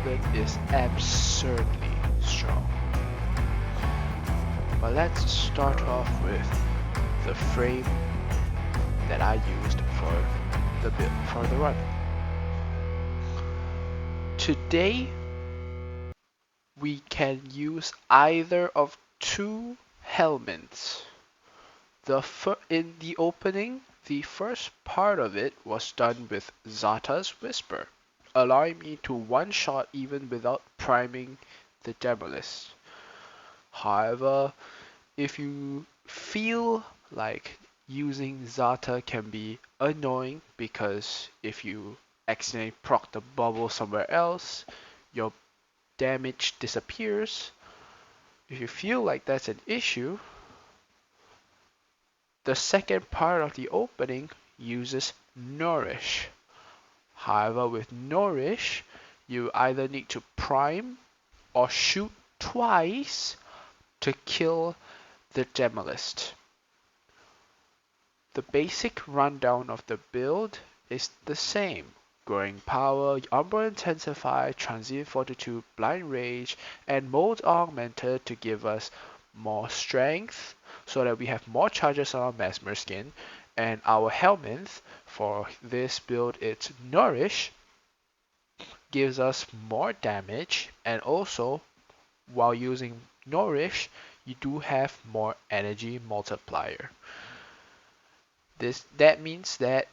it is absurdly strong. But let's start off with the frame that I used for the run. Today we can use either of two helmets. In the opening, the first part of it was done with Zata's Whisper, allowing me to one-shot even without priming the Demolist. However, if you feel like using Zata can be annoying because if you accidentally proc the bubble somewhere else, your damage disappears. If you feel like that's an issue, the second part of the opening uses Nourish. However, with Nourish, you either need to prime or shoot twice to kill the Demolist. The basic rundown of the build is the same. Growing Power, Umbral Intensify, Transient Fortitude, Blind Rage, and Mold Augmented to give us more strength so that we have more charges on our Mesmer skin. And our helmet for this build, it's Nourish, gives us more damage, and also while using Nourish, you do have more energy multiplier. That means that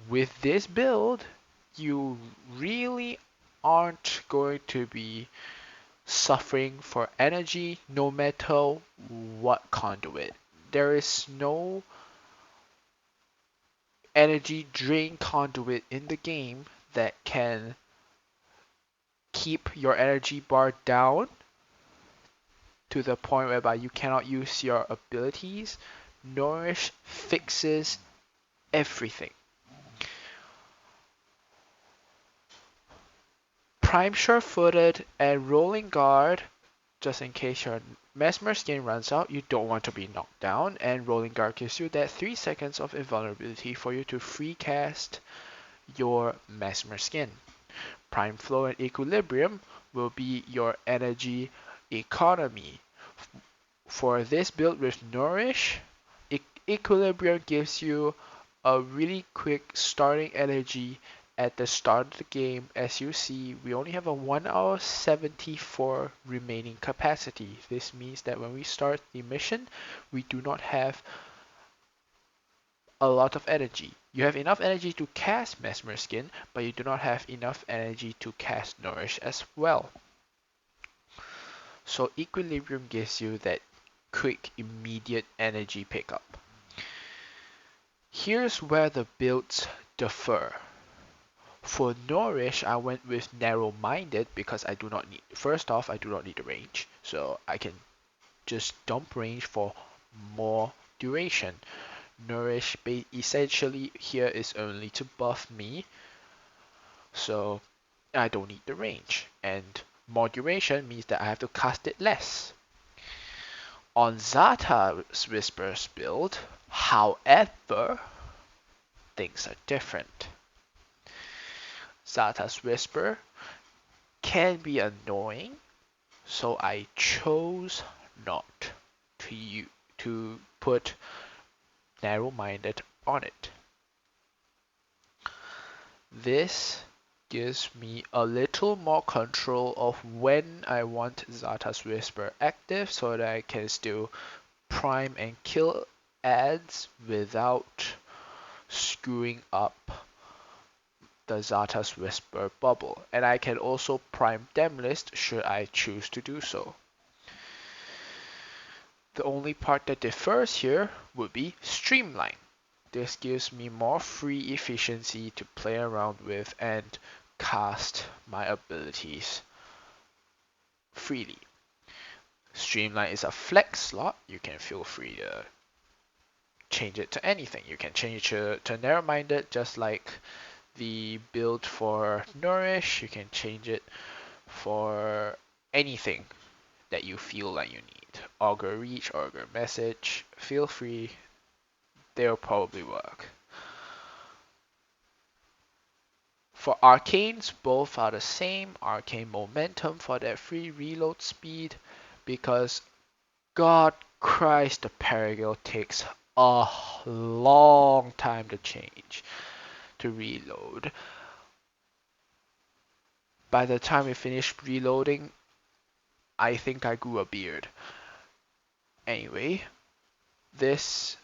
with this build, you really aren't going to be suffering for energy no matter what conduit. There is no energy drain conduit in the game that can keep your energy bar down to the point whereby you cannot use your abilities. Nourish fixes everything. Prime Sure-Footed and Rolling Guard, just in case your Mesmer skin runs out, you don't want to be knocked down, and Rolling Guard gives you that 3 seconds of invulnerability for you to free cast your Mesmer skin. Prime Flow and Equilibrium will be your energy economy. For this build with Nourish, Equilibrium gives you a really quick starting energy at the start of the game. As you see, we only have a 1 hour 74 remaining capacity. This means that when we start the mission, we do not have a lot of energy. You have enough energy to cast Mesmer Skin, but you do not have enough energy to cast Nourish as well. So Equilibrium gives you that quick, immediate energy pickup. Here's where the builds differ. For Nourish, I went with Narrow-Minded because I do not need, first off, I do not need the range. So I can just dump range for more duration. Nourish essentially here is only to buff me, so I don't need the range. And more duration means that I have to cast it less. On Zata's Whisper's build, however, things are different. Zata's Whisper can be annoying, so I chose not to put Narrow-Minded on it. This gives me a little more control of when I want Zata's Whisper active so that I can still prime and kill ads without screwing up the Zata's Whisper bubble. And I can also prime Demolist should I choose to do so. The only part that differs here would be Streamline. This gives me more free efficiency to play around with and cast my abilities freely. Streamline is a flex slot. You can feel free to change it to anything. You can change it to Narrow-Minded just like the build for Nourish. You can change it for anything that you feel like you need. Augur Reach, Augur Message, feel free. They'll probably work. For arcanes, both are the same. Arcane momentum for that free reload speed, because God Christ, the Perigale takes a long time to change, to reload. By the time we finished reloading, I think I grew a beard. Anyway, this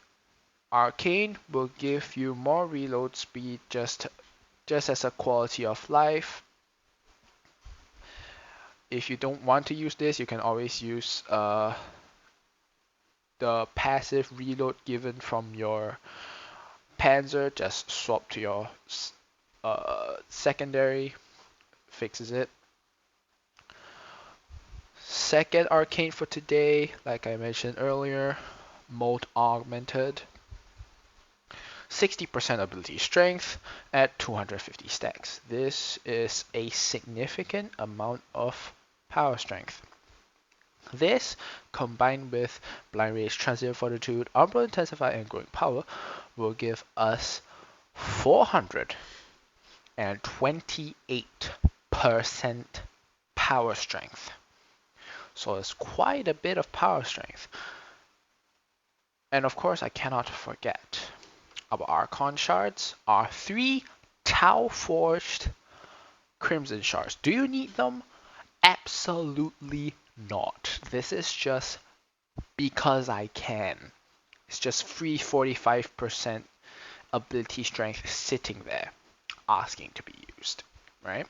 arcane will give you more reload speed, just as a quality of life. If you don't want to use this, you can always use the passive reload given from your Panzer. Just swap to your secondary, fixes it. Second arcane for today, like I mentioned earlier, mode augmented. 60% ability strength at 250 stacks. This is a significant amount of power strength. This, combined with Blind Rage, Transient Fortitude, Umbral Intensify, and Growing Power, will give us 428% power strength. So it's quite a bit of power strength. And of course, I cannot forget our Archon shards are 3 Tau Forged Crimson shards. Do you need them? Absolutely not. This is just because I can. It's just free 45% ability strength sitting there, asking to be used, right?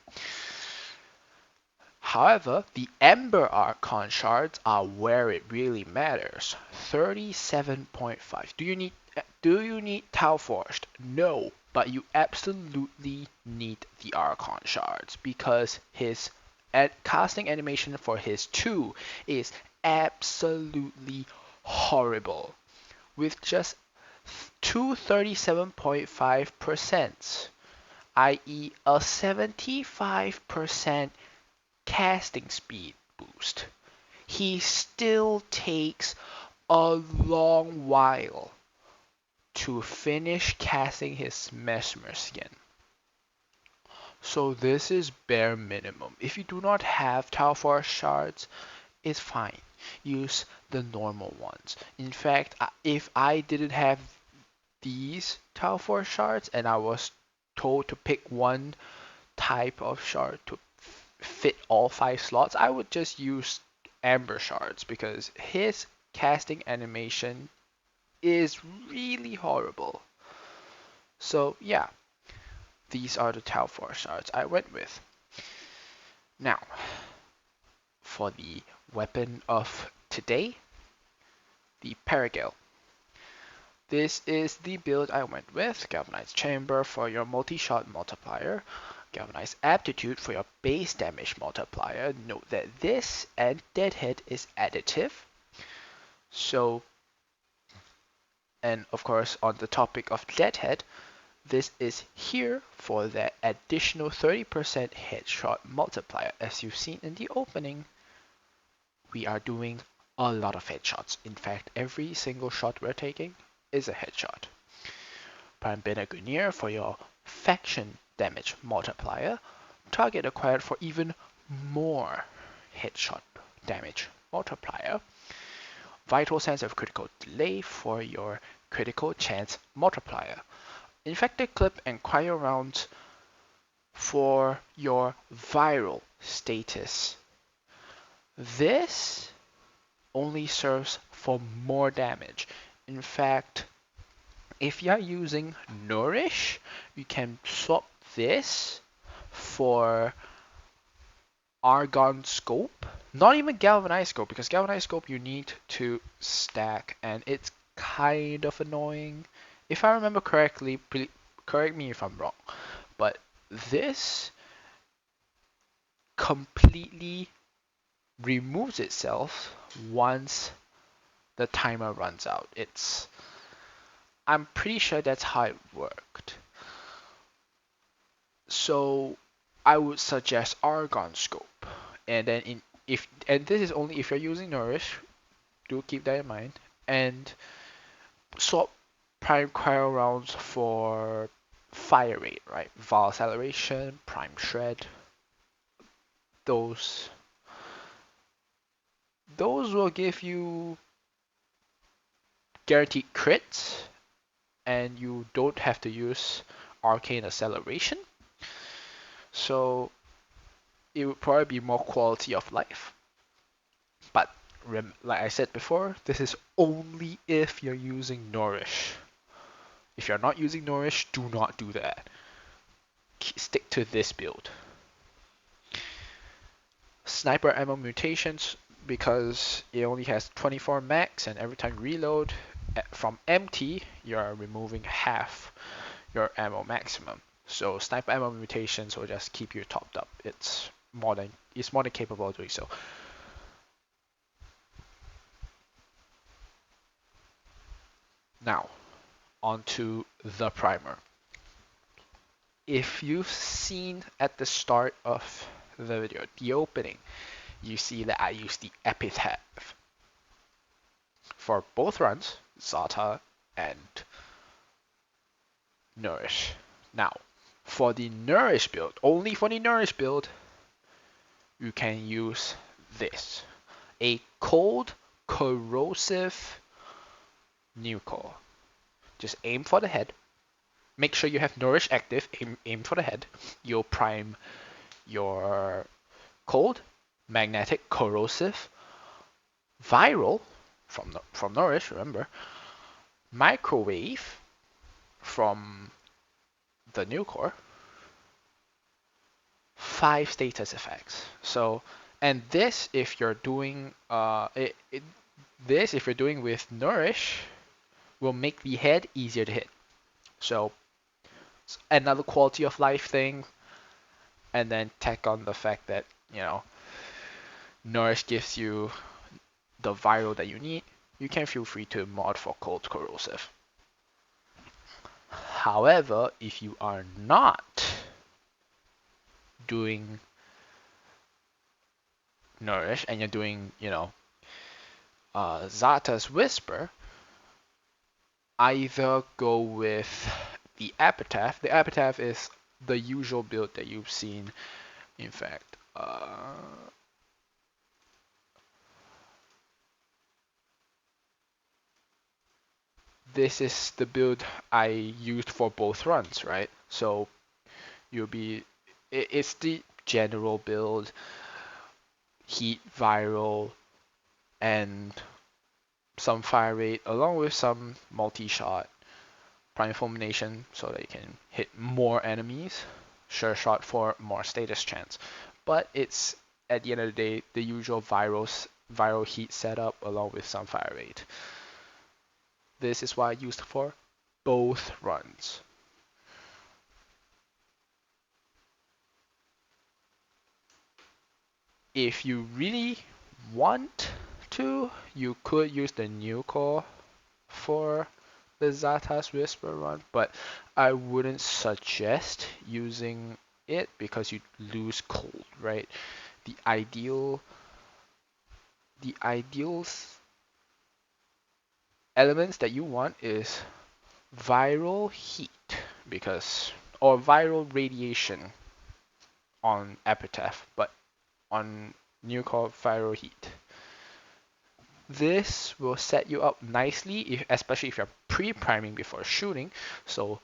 However, the Ember Archon shards are where it really matters. 37.5. Do you need Tau Forged? No, but you absolutely need the Archon shards, because his casting animation for his 2 is absolutely horrible. With just 237.5%, i.e. a 75% casting speed boost, he still takes a long while to finish casting his Mesmer skin. So this is bare minimum. If you do not have Tau Force shards, it's fine. Use the normal ones. In fact, if I didn't have these Tau Force shards and I was told to pick one type of shard to fit all 5 slots, I would just use Amber shards, because his casting animation is really horrible. So yeah, these are the Tau Force shards I went with. Now, for the weapon of today, the Perigale. This is the build I went with. Galvanized Chamber for your multi-shot multiplier. Galvanized Aptitude for your base damage multiplier. Note that this and Deadhead is additive. So, and of course on the topic of Deadhead, this is here for that additional 30% headshot multiplier. As you've seen in the opening, we are doing a lot of headshots. In fact, every single shot we're taking is a headshot. Prime Benegunier for your faction damage multiplier. Target acquired for even more headshot damage multiplier. Vital Sense of Critical Delay for your critical chance multiplier. Infected Clip and Cryo Rounds for your viral status. This only serves for more damage. In fact, if you're using Nourish, you can swap this for Argon Scope. Not even Galvanized Scope, because Galvanized Scope you need to stack, and it's kind of annoying. If I remember correctly, correct me if I'm wrong, but this completely removes itself once the timer runs out. I'm pretty sure that's how it worked. So I would suggest Argon Scope, and then this is only if you're using Nourish. Do keep that in mind, and swap Prime Cryo Rounds for fire rate, right? Vol acceleration, prime shred, those those will give you guaranteed crits, and you don't have to use arcane acceleration. So it would probably be more quality of life. But like I said before, this is only if you're using Nourish. If you're not using Nourish, do not do that. Stick to this build. Sniper ammo mutations, because it only has 24 max, and every time you reload from empty, you're removing half your ammo maximum. So sniper ammo mutations will just keep you topped up. It's more than capable of doing so. Now, onto the primer. If you've seen at the start of the video, the opening, you see that I use the epitaph for both runs, Zata and Nourish. Now, for the Nourish build, only for the Nourish build, you can use this. A cold, corrosive nuclear. Just aim for the head. Make sure you have Nourish active. Aim for the head. You'll prime your cold, magnetic, corrosive, viral from Nourish, remember, microwave from the new core, 5 status effects. So, and this if you're doing this if you're doing with Nourish will make the head easier to hit. So another quality of life thing, and then tack on the fact that, you know, Nourish gives you the viral that you need. You can feel free to mod for cold corrosive. However, if you are not doing Nourish and you're doing, you know, Zata's Whisper, either go with the Epitaph. The Epitaph is the usual build that you've seen. In fact, this is the build I used for both runs, right? So it's the general build, heat, viral, and some fire rate, along with some multi-shot, prime fulmination so that you can hit more enemies, sure shot for more status chance. But it's, at the end of the day, the usual viral heat setup along with some fire rate. This is what I used for both runs. If you really want to, you could use the new core for the Zata's Whisper run, but I wouldn't suggest using it because you lose cold, right? The ideal elements that you want is viral heat, or viral radiation on Epitaph, but on new core viral heat. This will set you up nicely, especially if you're pre-priming before shooting. So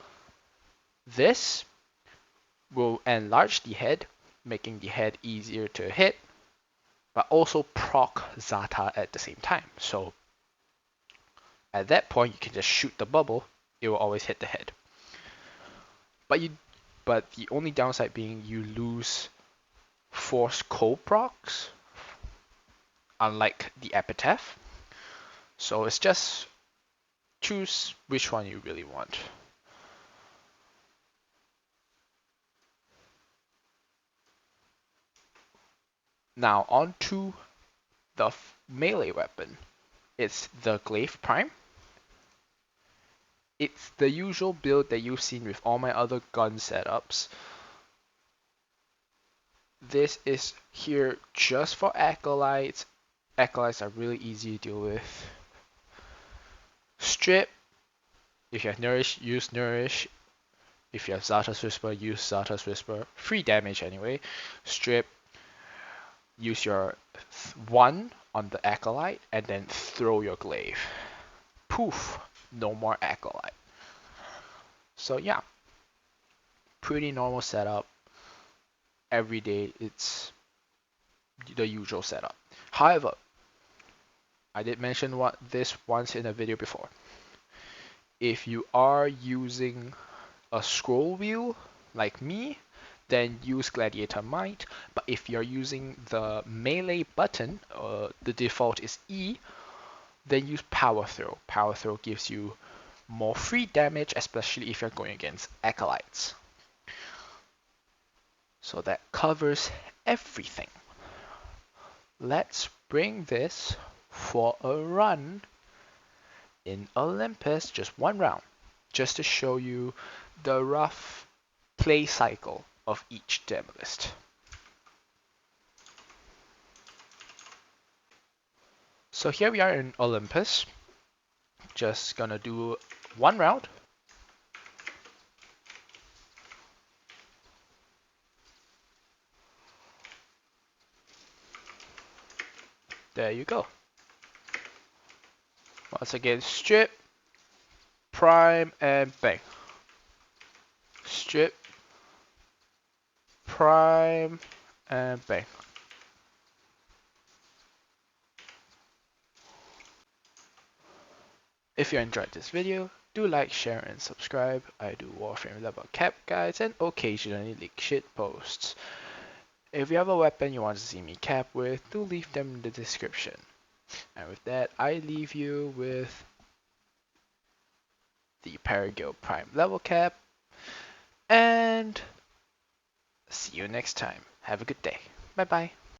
this will enlarge the head, making the head easier to hit, but also proc Zata at the same time. So at that point, you can just shoot the bubble. It will always hit the head. But the only downside being you lose force cold procs, unlike the Epitaph. So it's just choose which one you really want. Now on to the melee weapon. It's the Glaive Prime. It's the usual build that you've seen with all my other gun setups. This is here just for Acolytes. Acolytes are really easy to deal with. Strip, if you have Nourish, use Nourish. If you have Zarta's Whisper, use Zarta's Whisper. Free damage anyway. Strip, use your 1 on the Acolyte, and then throw your Glaive. Poof! No more Acolyte. So yeah, pretty normal setup. Every day it's the usual setup. However, I did mention this once in a video before. If you are using a scroll wheel like me, then use Gladiator Might. But if you're using the melee button, the default is E, then use Power Throw. Power Throw gives you more free damage, especially if you're going against Acolytes. So that covers everything. Let's bring this for a run in Olympus, just 1 round, just to show you the rough play cycle of each Doomelist. So here we are in Olympus, just gonna do 1 round. There you go. Once again, strip, prime, and bang. Strip, prime, and bang. If you enjoyed this video, do like, share, and subscribe. I do Warframe level cap guides and occasionally leak shit posts. If you have a weapon you want to see me cap with, do leave them in the description. And with that, I leave you with the Perigale Prime level cap, and see you next time. Have a good day. Bye bye.